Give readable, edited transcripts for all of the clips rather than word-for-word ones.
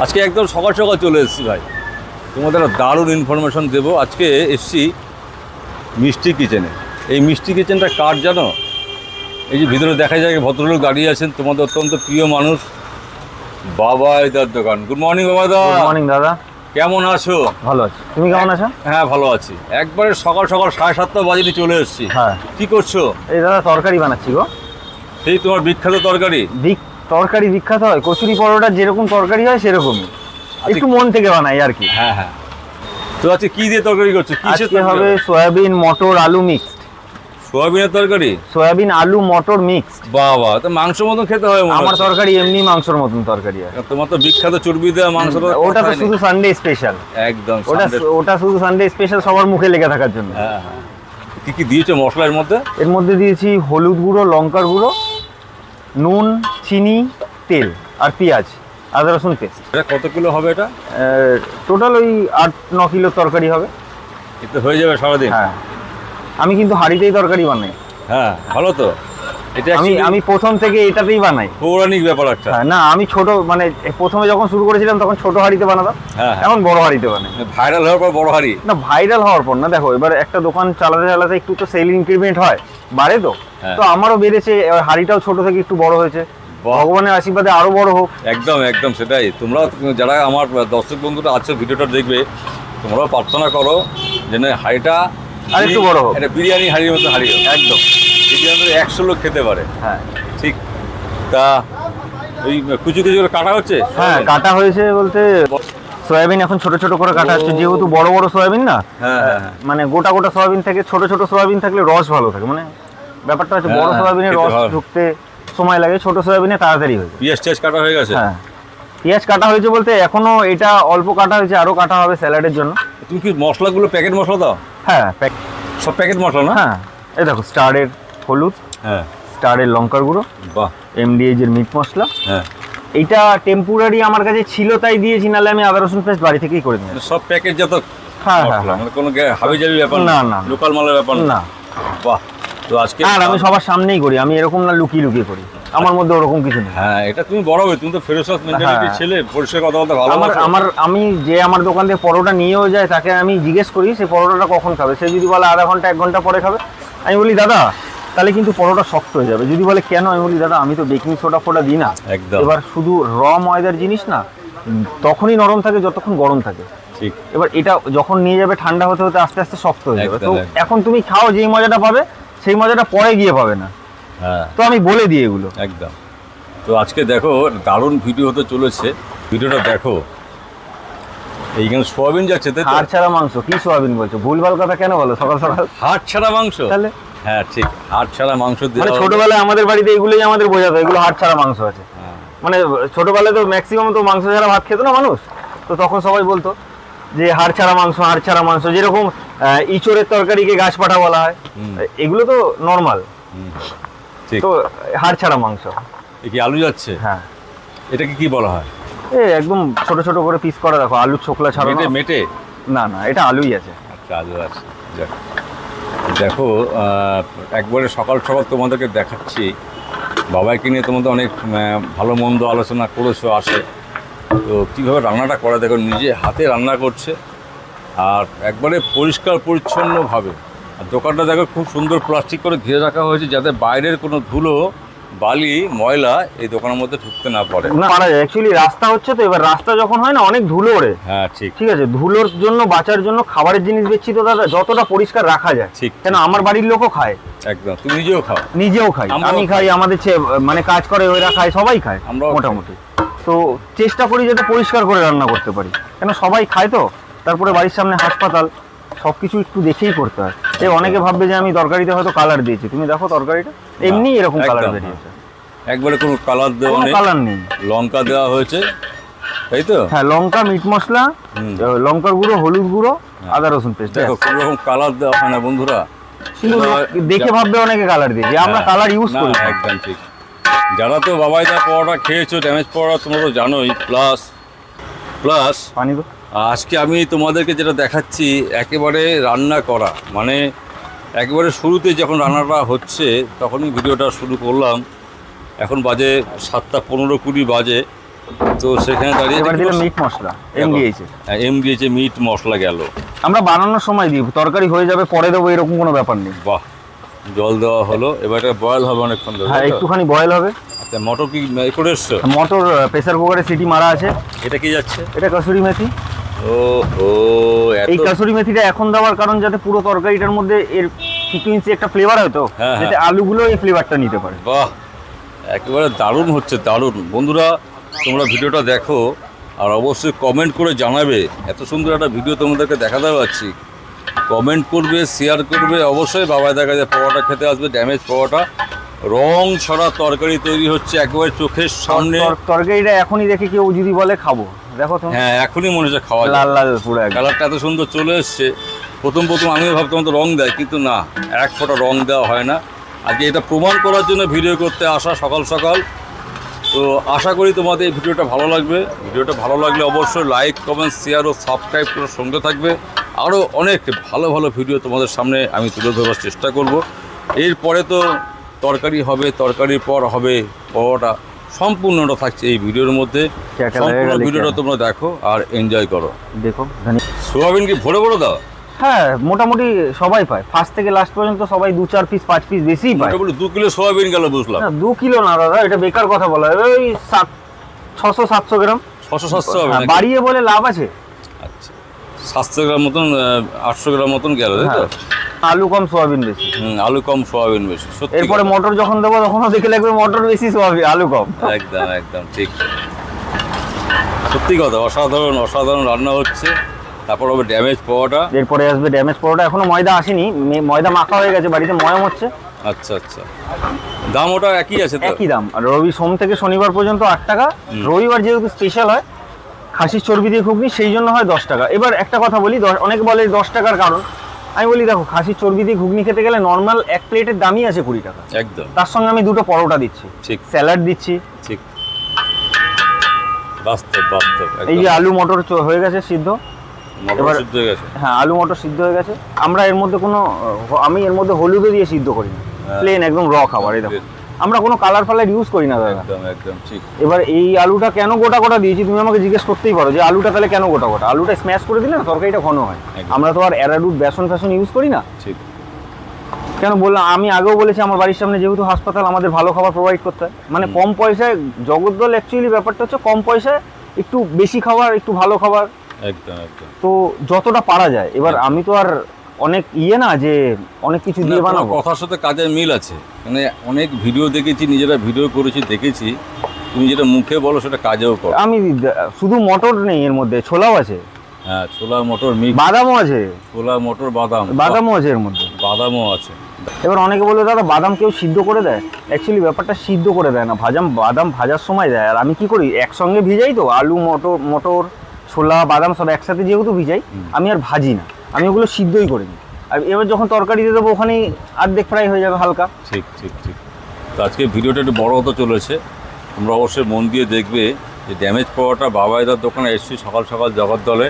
আজকে একদম সকাল সকাল চলে এসেছি ভাই, তোমাদের একটা দারুণ ইনফরমেশন দেবো। আজকে এসছি মিষ্টি কিচেনে। এই মিষ্টি কিচেনটা কার জানো? এই যে ভিতরে দেখা যায় ভদ্রলোক দাঁড়িয়ে আছেন, তোমাদের অত্যন্ত প্রিয় মানুষ, বাবাইদার দোকান। গুড মর্নিং বাবাইদা। গুড মর্নিং দাদা, কেমন আছো? ভালো আছি, তুমি কেমন আছো? হ্যাঁ ভালো আছি। একবারে সকাল সকাল 7:30 বাজে চলে এসেছি। হ্যাঁ, কি করছো? এই দাদা তরকারি বানাচ্ছি গো। সেই তোমার বিখ্যাত তরকারি? তরকারি বিখ্যাত হয়, কচুরি পরোটা যেরকম তরকারি হয় সেরকমই, একটু মন থেকে বানাই আর কি। হ্যাঁ হ্যাঁ। তো আজকে কি দিয়ে তরকারি করছো? আজকে হবে সয়াবিন মটর আলু মিক্সড। সয়াবিনের তরকারি? সয়াবিন আলু মটর মিক্সড। বাবা, তো মাংস মতন খেতে হয়। আমার তরকারি এমনি মাংসের মতন তরকারি হয়। তোমার তো বিখ্যাত চর্বি দেওয়া মাংস। ওটা তো শুধু সানডে স্পেশাল। একদম, ওটা শুধু সানডে স্পেশাল, সবার মুখে লেগে থাকার জন্য। হ্যাঁ হ্যাঁ। কি কি দিয়েছো মশলার মধ্যে? এর মধ্যে দিয়েছি হলুদ গুঁড়ো, লঙ্কার গুঁড়ো, নুন, চিনি, তেল আর পেঁয়াজ, আদা রসুন পেস্ট। এটা কত কিলো হবে এটা? টোটাল ওই 8-9 কিলো তরকারি হবে। এতে হয়ে যাবে সারাদিন? হ্যাঁ, আমি কিন্তু হাঁড়িতেই তরকারি বানাই। হ্যাঁ ভালো তো। এটা আমি প্রথম থেকে এটাতেই বানাই। পৌরাণিক ব্যাপার একটা। হ্যাঁ, না আমি ছোট মানে প্রথমে যখন শুরু করেছিলাম তখন ছোট হাঁড়িতে বানাতাম। হ্যাঁ, এখন বড় হাঁড়িতে বানাই। ভাইরাল হওয়ার পর বড় হাঁড়ি? না, ভাইরাল হওয়ার পর না, দেখো এবার একটা দোকান চালাতে চালাতে একটু তো সেল ইনক্রিমেন্ট হয়, বাড়ে তো। তো আমারও বেড়েছে, এবার হাঁড়িটাও ছোট থেকে একটু বড় হয়েছে। ভগবানের আশীর্বাদে আরো বড় হোক। একদম একদম সেটাই। তোমরা যারা আমার দর্শক বন্ধুরা আছো, ভিডিওটা দেখবে, তোমরাও প্রার্থনা করো যেন হাঁড়িটা আর একটু বড় হোক। এটা বিরিয়ানি হাঁড়ির মতো হাঁড়ি হোক। একদম, বিরিয়ানি 100 লোক খেতে পারে। হ্যাঁ ঠিক। তা ওই কুচি কুচি করে কাটা হচ্ছে? হ্যাঁ, কাটা হয়েছে বলতে সয়াবিন এখন ছোট ছোট করে কাটা হচ্ছে, যেহেতু বড় বড় সয়াবিন না। মানে গোটা গোটা সয়াবিন থেকে ছোট ছোট সয়াবিন থাকলে রস ভালো থাকে, মানে ব্যাপারটা হচ্ছে বড় সয়াবিনের রস ঢুকতে সময় লাগে, ছোট সয়াবিনে তাড়াতাড়ি হয়। পেঁয়াজ টেস্ট কাটা হয়ে গেছে? হ্যাঁ, পেঁয়াজ কাটা হয়েছে বলতে এখনো এটা অল্প কাটা হয়েছে, আরো কাটা হবে স্যালাডের জন্য। তুমি কি মশলাগুলো প্যাকেট মশলা দাও? হ্যাঁ, সব প্যাকেট মশলা না? হ্যাঁ, এই দেখো স্টারের হলুদ, হ্যাঁ, স্টারের লঙ্কার গুঁড়ো, বাহ, এমডিএইচ এর মিট মশলা। হ্যাঁ, এইটা টেম্পোরারি আমার কাছে ছিল তাই দিয়েছি, নাহলে আমি আদা রসুন পেস্ট বাড়ি থেকেই করে নিই। সব প্যাকেট যত? হ্যাঁ হ্যাঁ, মানে কোনো হাবিজাবি ব্যাপার না, না লোকাল মালের ব্যাপার না। বাহ। তো আজকে আর আমি সবার সামনেই করি, আমি এরকম না লুকিয়ে লুকিয়ে করি, আমার মধ্যে ওরকম কিছু নেই। হ্যাঁ, এটা তুমি বড় হবে, তুমি তো ফেরোসাস মেন্টালিটির ছেলে, পরিষ্কার কথা বলতে ভালো। আমি যে আমার দোকান থেকে পরোটা নিয়েও যায় তাকে আমি জিজ্ঞেস করি সে পরোটাটা কখন খাবে। সে যদি বলে আধা ঘন্টা 1 ঘন্টা পরে খাবে, আমি বলি দাদা তাহলে কিন্তু পরোটা শক্ত হয়ে যাবে। যদি বলে কেন, আমি বলি দাদা আমি তো বেকিং সোডা ফোডা দিই না। এবার শুধু ময়দার জিনিস না, তখনই নরম থাকে যতক্ষণ গরম থাকে। ঠিক। এবার এটা যখন নিয়ে যাবে ঠান্ডা হতে হতে আস্তে আস্তে শক্ত হয়ে যাবে। তো এখন তুমি খাও, যেই মজাটা পাবে সেই মজাটা পরে গিয়ে পাবে না। হ্যাঁ, তো আমি বলে দিই এগুলো। একদম। তো আজকে দেখো দারুণ ভিডিও হতে চলেছে, ভিডিওটা দেখো। এইখানে সোয়াবিন যাচ্ছে, তাই তো? হাড় ছাড়া মাংস? কি সোয়াবিন বলছো? ভুলভাল কথা কেন বলো সকাল সকাল? হাড় ছাড়া মাংস? তাহলে হ্যাঁ ঠিক, হাড় ছাড়া মাংস দিয়ে। মানে ছোটবেলায় আমাদের বাড়িতে এগুলোই আমাদের বোঝাতো, এগুলো হাড় ছাড়া মাংস আছে। মানে ছোটবেলায় তো ম্যাক্সিমাম তো মাংস ছাড়া ভাত খেতো না মানুষ, তো তখন সবাই বলতো যে হাড় ছাড়া মাংস, হাড় ছাড়া মাংস। যেরকম ইঁচড়ের তরকারিকে গাছ পাঠা বলা হয়, এগুলো তো নর্মাল। তো হাড় ছাড়া মাংস। কি আলু যাচ্ছে? হ্যাঁ। এটাকে কি বলা হয়? একদম ছোট ছোট করে পিস করা, দেখো আলুর ছোকলা ছাড়া। মেটে? না না, এটা আলুই আছে। আচ্ছা, আলু আছে। দেখো একবারে সকাল সকাল তোমাদেরকে দেখাচ্ছি, বাবাইকে নিয়ে তোমাদের অনেক ভালো মন্দ আলোচনা করেছো আসে। তো কীভাবে রান্নাটা করে দেখো, নিজে হাতে রান্না করছে আর একবারে পরিষ্কার পরিচ্ছন্নভাবে। আর দোকানটা দেখো খুব সুন্দর প্লাস্টিক করে ঘিরে রাখা হয়েছে, যাতে বাইরের কোনো ধুলো বালি ময়লা এই দোকানের মধ্যে ঢুকতে না পারে। না পারা যায়, অ্যাকচুয়ালি রাস্তা হচ্ছে তো, এবার রাস্তা যখন হয় না অনেক ধুলো ওড়ে। হ্যাঁ ঠিক, ঠিক আছে। ধুলোর জন্য বাঁচার জন্য খাবারের জিনিস বেচছি তো দাদা, যতটা পরিষ্কার রাখা যায়। ঠিক, কেন আমার বাড়ির লোকও খায়। একদম। তুমি নিজেও খাও? নিজেও খাই, আমি খাই, আমাদের মানে কাজ করে ওরা খায়, সবাই খায় মোটামুটি। তো চেষ্টা করি যাতে পরিষ্কার করে রান্না করতে পারি, কেন সবাই খায় তো। তারপরে বাড়ির সামনে হাসপাতাল, সবকিছু একটু দেখেই করতে হয়। অনেকে ভাববে যে আমি তরকারিতে হয়তো কালার দিয়েছি, তুমি দেখো তরকারিটা এমনি এরকম কালার বেরিয়েছে, একবারে কোনো কালার দেওয়া নেই, কালার নেই। লঙ্কা দেওয়া হয়েছে, তাই তো? হ্যাঁ, লঙ্কা, মিট মশলা, লঙ্কার গুঁড়ো, হলুদ গুঁড়ো, আদা রসুন পেস্ট। দেখো কোনো রকম কালার দেওয়া হয় না বন্ধুরা, কিন্তু দেখে ভাববে অনেকে কালার দিয়েছে, আমরা কালার ইউজ করি। একদম ঠিক। যারা তো বাবাইদা পরোটা খেয়েছো, ড্যামেজ পরোটা তোমরা তো জানোই। প্লাস পানি তো আজকে আমি তোমাদেরকে যেটা দেখাচ্ছি একেবারে রান্না করা, মানে একেবারে শুরুতে যখন রান্নাটা হচ্ছে তখনই ভিডিওটা শুরু করলাম। এখন বাজে 7:15-20 বাজে। তো সেখানে দাঁড়িয়ে এবার দিলাম মিট মশলা MDH এমডিএইচে মিট মশলা গেল। আমরা বানানোর সময় দিই, তরকারি হয়ে যাবে পরে দেবো এরকম কোনো ব্যাপার নেই। বাহ, জল দেওয়া হলো, এবার এটা বয়েল হবে অনেকক্ষণ ধরে। হ্যাঁ, তাই তো? একটুখানি বয়েল হবে। আচ্ছা, মটর কি করে এসছো? মটর প্রেসার কুকারে সিটি মারা আছে। এটা কি যাচ্ছে? এটা কসুরি মেথি। ও ও, এই কসুরি মেথিটা এখন দেওয়ার কারণ যাতে পুরো তরকারিটার মধ্যে এর ফ্রিকুয়েন্সি একটা ফ্লেভার হয় তো, হ্যাঁ, যাতে আলুগুলো এই ফ্লেভারটা নিতে পারে। বাহ, একেবারে দারুণ হচ্ছে, দারুণ। বন্ধুরা, তোমরা ভিডিওটা দেখো আর অবশ্যই কমেন্ট করে জানাবে। এত সুন্দর একটা ভিডিও তোমাদেরকে দেখাতে পারছি, কমেন্ট করবে, শেয়ার করবে। অবশ্যই বাবাই দেখা যায় পাওয়াটা খেতে আসবে, ড্যামেজ পাওয়াটা। রং ছড়া তরকারি তৈরি হচ্ছে একেবারে চোখের সামনে। তরকারিটা এখনই দেখে কেউ যদি বলে খাবো, দেখো তো, হ্যাঁ, এখনই মনে হচ্ছে খাওয়া লাল লাল পুরো একদম। কালারটা এত সুন্দর চলে এসছে। প্রথম আমিও ভাবতাম তো রং দেয়, কিন্তু না, এক ফোঁটা রং দেওয়া হয় না। আজকে এটা প্রমাণ করার জন্য ভিডিও করতে আসা সকাল সকাল। তো আশা করি তোমাদের এই ভিডিওটা ভালো লাগবে। ভিডিওটা ভালো লাগলে অবশ্যই লাইক, কমেন্ট, শেয়ার ও সাবস্ক্রাইব করে সঙ্গে থাকবে। আরও অনেক ভালো ভালো ভিডিও তোমাদের সামনে আমি তুলে ধরার চেষ্টা করব। এরপরে তো তরকারি হবে, তরকারির পর হবে পরোটা। সম্পূর্ণটা থাকছে এই ভিডিওর মধ্যে। সম্পূর্ণ ভিডিওটা তোমরা দেখো আর এনজয় করো। দেখো, সোয়াবিন কি ভরে ভরে দাও? হ্যাঁ, মোটামুটি সবাই পায়, ফার্স্ট থেকে লাস্ট পর্যন্ত সবাই 2-4 পিস 5 পিস বেশি পায়। মোটামুটি 2 কিলো সোয়াবিন গেল, বুঝলাম। না, 2 কিলো না দাদা, এটা বেকার কথা বলা হবে। ওই 600-700 গ্রাম। 600-700 হবে নাকি? বাড়িয়ে বলে লাভ আছে। আচ্ছা, 700 গ্রাম মতন, 800 গ্রাম মতন গেল, তাই তো? আলু কম সোয়াবিন বেশি। আলু কম সোয়াবিন বেশি, সত্যি। এরপরে মটর যখন দেবো তখনও দেখে লাগবে মটর বেশি সোয়াবিন আলু কম। একদম একদম ঠিক, সত্যি কথা। অসাধারণ অসাধারণ রান্না হচ্ছে। তারপর হবে ড্যামেজ পাওয়াটা। এরপরে আসবে ড্যামেজ পরোটা। এখনো ময়দা আসেনি, ময়দা মাখা হয়ে গেছে, বাড়িতে ময়াম হচ্ছে। আচ্ছা আচ্ছা, দাম ওটা একই আছে তো? একই দাম। আর সোম থেকে শনিবার পর্যন্ত 8 টাকা। রবিবার যেহেতু স্পেশাল হয়, খাসির চর্বি দিয়ে ঘুগনি, সেই জন্য হয় 10 টাকা। এবার একটা কথা বলি, অনেকে বলে 10 টাকার কারণ। আমি বলি দেখো, খাসির চর্বি দিয়ে ঘুগনি খেতে গেলে নর্মাল এক প্লেটের দামই আছে 20 টাকা। একদম। তার সঙ্গে আমি 2টো পরোটা দিচ্ছি, ঠিক, স্যালাড দিচ্ছি। ঠিক, বাস্তব বাস্তব। এই যে আলু মটর হয়ে গেছে সিদ্ধ। এবার সিদ্ধ হয়ে গেছে। হ্যাঁ, আলু মটর সিদ্ধ হয়ে গেছে। আমরা এর মধ্যে আমি এর মধ্যে হলুদও দিয়ে সিদ্ধ করি না, প্লেন একদম র খাবার। এই দেখো, আমরা কোনো কালার ফালার ইউজ করি না দাদা। একদম একদম ঠিক। এবার এই আলুটা কেন গোটা গোটা দিয়েছি, তুমি আমাকে জিজ্ঞেস করতেই পারো যে আলুটা তাহলে কেন গোটা গোটা। আলুটা স্ম্যাশ করে দিলে না তরকারিটা ঘন হয়। আমরা তো আর অ্যারারুট বেসন ফ্যাসন ইউজ করি না। ঠিক। কেন বললাম, আমি আগেও বলেছি আমার বাড়ির সামনে যেহেতু হাসপাতাল, আমাদের ভালো খাবার প্রোভাইড করতে হয়। মানে কম পয়সায় জগদ্দল, অ্যাকচুয়ালি ব্যাপারটা হচ্ছে কম পয়সায় একটু বেশি খাবার, একটু ভালো খাবার। একদম একদম। তো যতটা পারা যায়। এবার আমি তো আর অনেক না যে অনেক কিছু দিয়ে বানাবো। কথার সাথে কাজের মিল আছে। মানে অনেক ভিডিও দেখেছি, নিজেরা ভিডিও করেছি, দেখেছি। তুমি যেটা মুখে বলো সেটা কাজেও করো। আমি শুধু মটর নেই, এর মধ্যে ছোলাও আছে। হ্যাঁ, ছোলা মটর মিক্স, বাদামও আছে। ছোলা মটর বাদামও আছে এর মধ্যে। বাদামও আছে। এবার অনেকে বলে দাদা বাদাম কেউ সিদ্ধ করে দেয়। অ্যাকচুয়ালি ব্যাপারটা সিদ্ধ করে দেয় না, বাদাম ভাজার সময় দেয়। আর আমি কি করি, একসঙ্গে ভিজাই তো, আলু মটর ছোলা বাদাম সব একসাথে যেহেতু ভিজাই, আমি আর ভাজি না, আমি ওগুলো সিদ্ধই করে নিই। আর এবার যখন তরকারি দিয়ে দেবো ওখানেই অর্ধেক ফ্রাই হয়ে যাবে হালকা। ঠিক ঠিক ঠিক। তো আজকে ভিডিওটা একটু বড় হতে চলেছে, তোমরা অবশ্যই মন দিয়ে দেখবে। যে ড্যামেজ পাওয়াটা বাবাইদার দোকানে এসেছি সকাল সকাল জগদ্দলে,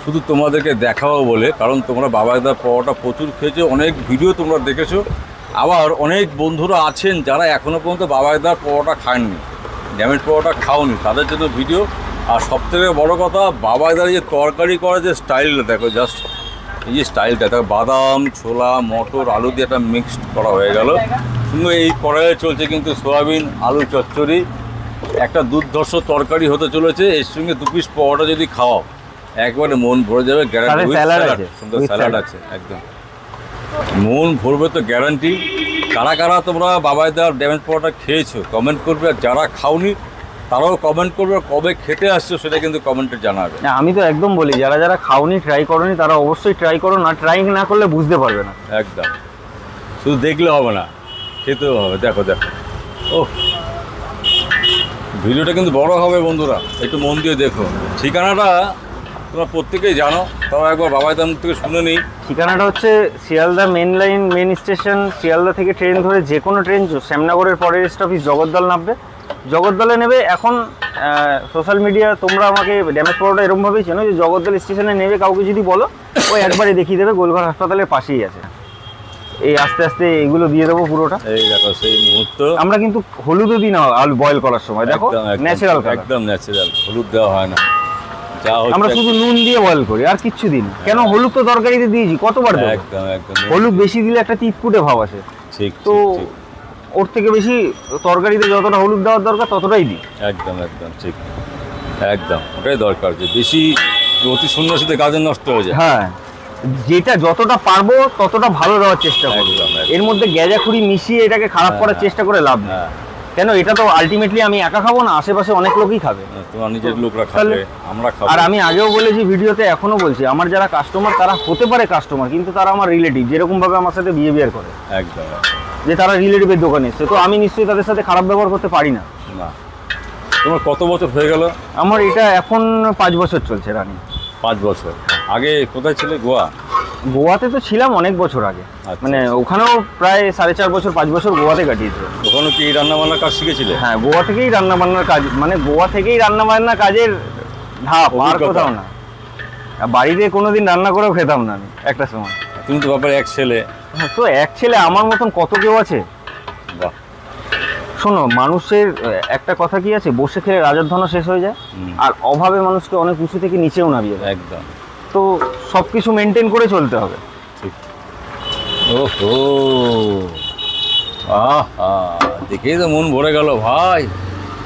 শুধু তোমাদেরকে দেখাবো বলে। কারণ তোমরা বাবাইদার পাওয়াটা প্রচুর খেয়েছো, অনেক ভিডিও তোমরা দেখেছো। আবার অনেক বন্ধুরা আছেন যারা এখনও পর্যন্ত বাবাইদার পাওয়াটা খাননি, ড্যামেজ পাওয়াটা খাওনি, তাদের জন্য ভিডিও। আর সবথেকে বড় কথা, বাবাইদার যে তরকারি করার যে স্টাইলটা দেখো, জাস্ট এই যে স্টাইলটা দেখো, বাদাম ছোলা মটর আলু দিয়ে একটা মিক্সড করা হয়ে গেল সুন্দর। এই কড়াইয়ে চলছে কিন্তু সোয়াবিন আলু চচ্চড়ি, একটা দুর্ধর্ষ তরকারি হতে চলেছে। এর সঙ্গে 2 পিস পাওয়াটা যদি খাও একবারে মন ভরে যাবে, গ্যারান্টি। সুন্দর স্যালাড আছে, একদম মন ভরবে তো গ্যারান্টি। কারা কারা তোমরা বাবাইদার ড্যামেজ পাওয়াটা খেয়েছো কমেন্ট করবে, আর যারা খাওনি তারাও কমেন্ট করবে। কবে খেতে আসছো সেটা কিন্তু কমেন্টে জানাবে। আমি তো একদম বলি, যারা যারা খাওনি, ট্রাই করোনি, তারা অবশ্যই ট্রাই করো। না ট্রাই না করলে বুঝতে পারবে না। একদম, শুধু দেখলে হবে না, খেতেও হবে। দেখো দেখো, ও ভিডিওটা কিন্তু বড় হবে বন্ধুরা, একটু মন দিয়ে দেখো। ঠিকানাটা তোমরা প্রত্যেকেই জানো, তাও একবার বাবাইদার মুখ থেকে শুনে নিই। ঠিকানাটা হচ্ছে শিয়ালদা মেন স্টেশন। শিয়ালদা থেকে ট্রেন ধরে যে কোনো ট্রেন শ্যামনগরের পরের স্টপেজ জগদ্দল নামবে, জগদ্দলে নেবে। এখন সোশ্যাল মিডিয়া তোমরা আমাকে ড্যামেজ পাওয়াটা এরকমভাবেই চেনো যে জগদ্দল স্টেশনে নেবে, কাউকে যদি বলো ও একবারে দেখিয়ে দেবে, গোলঘর হাসপাতালের পাশেই আছে। এই আস্তে আস্তে এগুলো দিয়ে দেবো পুরোটা। এই দেখো সেই মুহূর্ত। আমরা কিন্তু হলুদও দিই না আলু বয়েল করার সময়, দেখো ন্যাচারাল, একদম ন্যাচারাল, হলুদ দেওয়া হয় না। যা হচ্ছে আমরা শুধু নুন দিয়ে বয়েল করি, আর কিচ্ছু দিই না। কেন, হলুদ তো তরকারিতে দিয়েছি, কতবার দেবো? একদম একদম। হলুদ বেশি দিলে একটা তিতকুটে ভাব আসে, ঠিক, তো ঠিক, ওর থেকে বেশি তরকারিতে যতটা হলুদ দেওয়ার দরকার ততটাই দিই। একদম একদম ঠিক, একদম ওটাই দরকার, যে বেশি অতি সন্ন্যাসীতে গাজর নষ্ট হয়ে যায়। হ্যাঁ, যেটা যতটা পারবো ততটা ভালো দেওয়ার চেষ্টা করবো। একদম, একদম। এর মধ্যে গ্যাজাখুরি মিশিয়ে এটাকে খারাপ করার চেষ্টা করে লাভ নেই। হ্যাঁ, কেন, এটা তো আলটিমেটলি আমি একা খাবো না, আশেপাশে অনেক লোকই খাবে। তোমার নিজের লোকরা তাহলে খাবে, আমরা খাবো। আর আমি আগেও বলেছি, ভিডিওতে এখনো বলছি, আমার যারা কাস্টমার তারা হতে পারে কাস্টমার, কিন্তু তারা আমার রিলেটিভ, যেরকম ভাবে আমার সাথে বিহেভিয়ার করে, একদম, যে তারা রিলেটিভের দোকানে এসছে, তো আমি নিশ্চয়ই তাদের সাথে খারাপ ব্যবহার করতে পারি না। না। তোমার কত বছর হয়ে গেল? আমার এটা এখন 5 বছর চলছে রানি। 5 বছর। আগে কোথায় ছিলে? গোয়া? গোয়াতে তো ছিলাম অনেক বছর আগে, আচ্ছা। মানে ওখানেও প্রায় 4.5 বছর 5 বছর গোয়াতে কাটিয়েছে। ওখানে কি রান্না বান্নার কাজ শিখেছিলে? হ্যাঁ, গোয়া থেকেই রান্না বান্নার কাজ, মানে গোয়া থেকেই রান্না বান্নার কাজের ধাপ, আর অভিজ্ঞতা। কোথাও না। আর বাড়িতে কোনোদিন রান্না করেও খেতাম না আমি একটা সময়। তুমি তো ব্যাপারে এক ছেলে। তো এক ছেলে, আমার মতন কত কেউ আছে। বাহ। শোনো, মানুষের একটা কথা কি আছে, বসে খেলে রাজার ধনও শেষ হয়ে যায়, আর অভাবে মানুষকে অনেক উঁচু থেকে নিচেও নামিয়ে দেয়। একদম তো সব কিছু মেনটেন করে চলতে হবে। ঠিক। ওহো, আহা, দেখেই তো মন ভরে গেল ভাই।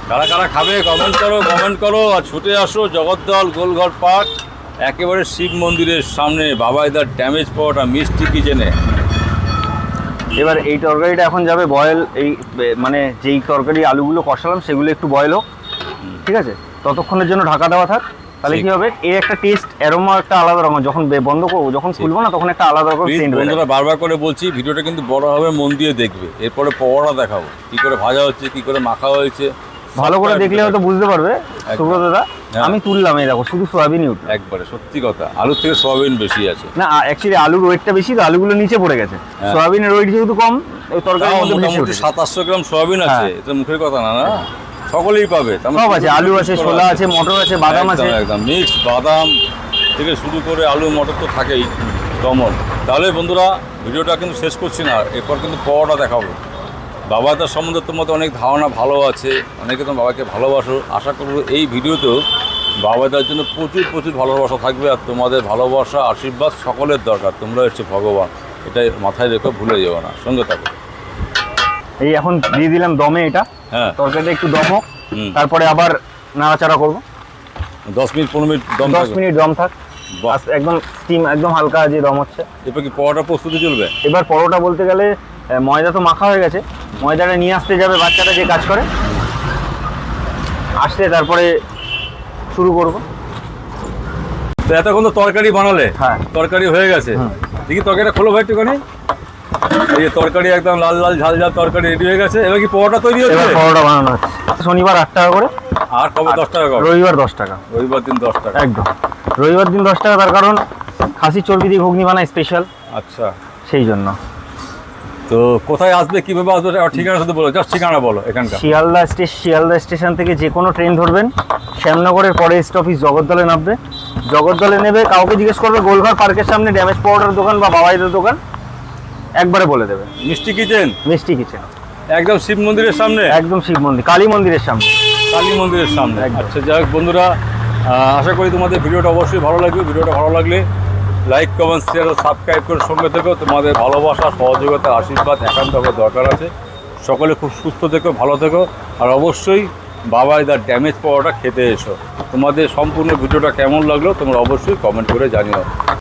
কারা কারা খাবে কমেন্ট করো আর ছুটে আসো জগদ্দল গোলঘর পার্ক, একেবারে শিব মন্দিরের সামনে বাবাইদার ড্যামেজ পাওয়াটা মিষ্টি কিচেনে। এবার এই তরকারিটা এখন যাবে বয়েল, এই মানে যেই তরকারি আলুগুলো কষালাম সেগুলো একটু বয়েল হোক, ঠিক আছে? ততক্ষণের জন্য ঢাকা দেওয়া থাক। তাহলে কি হবে, এর একটা টেস্ট, অ্যারোমা একটা আলাদা রকম, যখন বন্ধ করবো, যখন খুলবো না, তখন একটা আলাদা রকম প্লিজ সেন্ট হবে। বন্ধুরা, বারবার করে বলছি, ভিডিওটা কিন্তু বড় হবে, মন দিয়ে দেখবে। এরপরে পকোড়া দেখাবো, কি করে ভাজা হচ্ছে, কি করে মাখা হয়েছে, ভালো করে দেখলে হয়তো বুঝতে পারবে সুব্রত দা। হ্যাঁ। আমি তুললাম, এই দেখো শুধু সোয়াবিনই উঠলো। একবারে সত্যি কথা, আলুর থেকে সোয়াবিন বেশি আছে। না, অ্যাকচুয়ালি আলুর ওয়েটটা বেশি, তো আলুগুলো নিচে পড়ে গেছে। হ্যাঁ। সোয়াবিনের ওয়েট যেহেতু কম, ওই তরকারির তাও মধ্যে ভেসে মোটামুটি উঠেছে। 700 গ্রাম সোয়াবিন আছে, হ্যাঁ। এটা মুখের কথা না, না সকলেই পাবে। তার মানে সব আছে, আলু আছে, ছোলা আছে, মটর আছে, বাদাম আছে। একদম মিক্স বাদাম থেকে শুরু করে আলু মটর তো থাকেই কমন। তাহলে বন্ধুরা, ভিডিওটা কিন্তু শেষ করছি না, এরপর কিন্তু পরোটা দেখাবো। বাবাদার সম্বন্ধে তোমাদের অনেক ধারণা ভালো আছে, অনেকে তোমার বাবাকে ভালোবাসো। আশা করবো এই ভিডিওতেও বাবাদার জন্য প্রচুর প্রচুর ভালোবাসা থাকবে, আর তোমাদের ভালোবাসা আশীর্বাদ সকলের দরকার। তোমরা হচ্ছে ভগবান, এটাই মাথায় রেখে ভুলে যাবো না, সঙ্গে থাকো। এই এখন দিয়ে দিলাম দমে, এটা হ্যাঁ, তরকারিটা একটু দম হোক, হুম। তারপরে আবার নাড়াচাড়া করবো। 10 মিনিট 15 মিনিট দম 10 থাকবে। মিনিট দম থাক, বাহ। একদম স্টিম, একদম হালকা যে দম হচ্ছে। এরপর কি পরোটা প্রস্তুতি চলবে? এবার পরোটা বলতে গেলে ময়দা তো মাখা হয়ে গেছে, ময়দাটা নিয়ে আসতে যাবে বাচ্চাটা যে কাজ করে, আসলে তারপরে শুরু করব। তো এতক্ষণ তো তরকারি বানালে, হ্যাঁ। তরকারি হয়ে গেছে। হুম। দেখি তরকারিটা খোলো ভাই একটুখানি। এই যে তরকারি একদম লাল লাল ঝাল ঝাল তরকারি রেডি হয়ে গেছে। এবার কি পরোটা তৈরি এবার হচ্ছে? পরোটা বানানো হচ্ছে। শনিবার 8 টাকা করে, আর কবে 10 টাকা করে? রবিবার 10 টাকা। রবিবার দিন 10 টাকা। একদম, রবিবার দিন 10 টাকা, তার কারণ খাসির চর্বি দিয়ে ঘুগনি বানায় স্পেশাল, আচ্ছা, সেই জন্য। তো কোথায় আসবে, কিভাবে আসবে, আর ঠিকানা শুধু বলো, জাস্ট ঠিকানা বলো এখানকার। শিয়ালদা স্টেশন থেকে যে কোনো ট্রেন ধরবেন, শ্যামনগরের পরে স্টপেজ জগদ্দলে নামবে, জগদ্দলে নেবে, কাউকে জিজ্ঞেস করবে গোলঘর পার্কের সামনে ড্যামেজ পাউডার দোকান বা বাবাইদের দোকান, একবারে বলে দেবে। মিষ্টি কিচেন মিষ্টি কিচেন, একদম শিব মন্দিরের সামনে, একদম শিব মন্দির, কালী মন্দিরের সামনে। কালী মন্দিরের সামনে। একদম। আচ্ছা, যাই হোক বন্ধুরা, আশা করি তোমাদের ভিডিওটা অবশ্যই ভালো লাগবে। ভিডিওটা ভালো লাগলে লাইক, কমেন্ট, শেয়ার ও সাবস্ক্রাইব করে সঙ্গে থেকো। তোমাদের ভালোবাসা, সহযোগিতা, আশীর্বাদ একান্তভাবে দরকার আছে। সকলে খুব সুস্থ থেকো, ভালো থেকো, আর অবশ্যই বাবাইদার ড্যামেজ পাওয়াটা খেতে এসো। তোমাদের সম্পূর্ণ ভিডিওটা কেমন লাগলো তোমরা অবশ্যই কমেন্ট করে জানিও।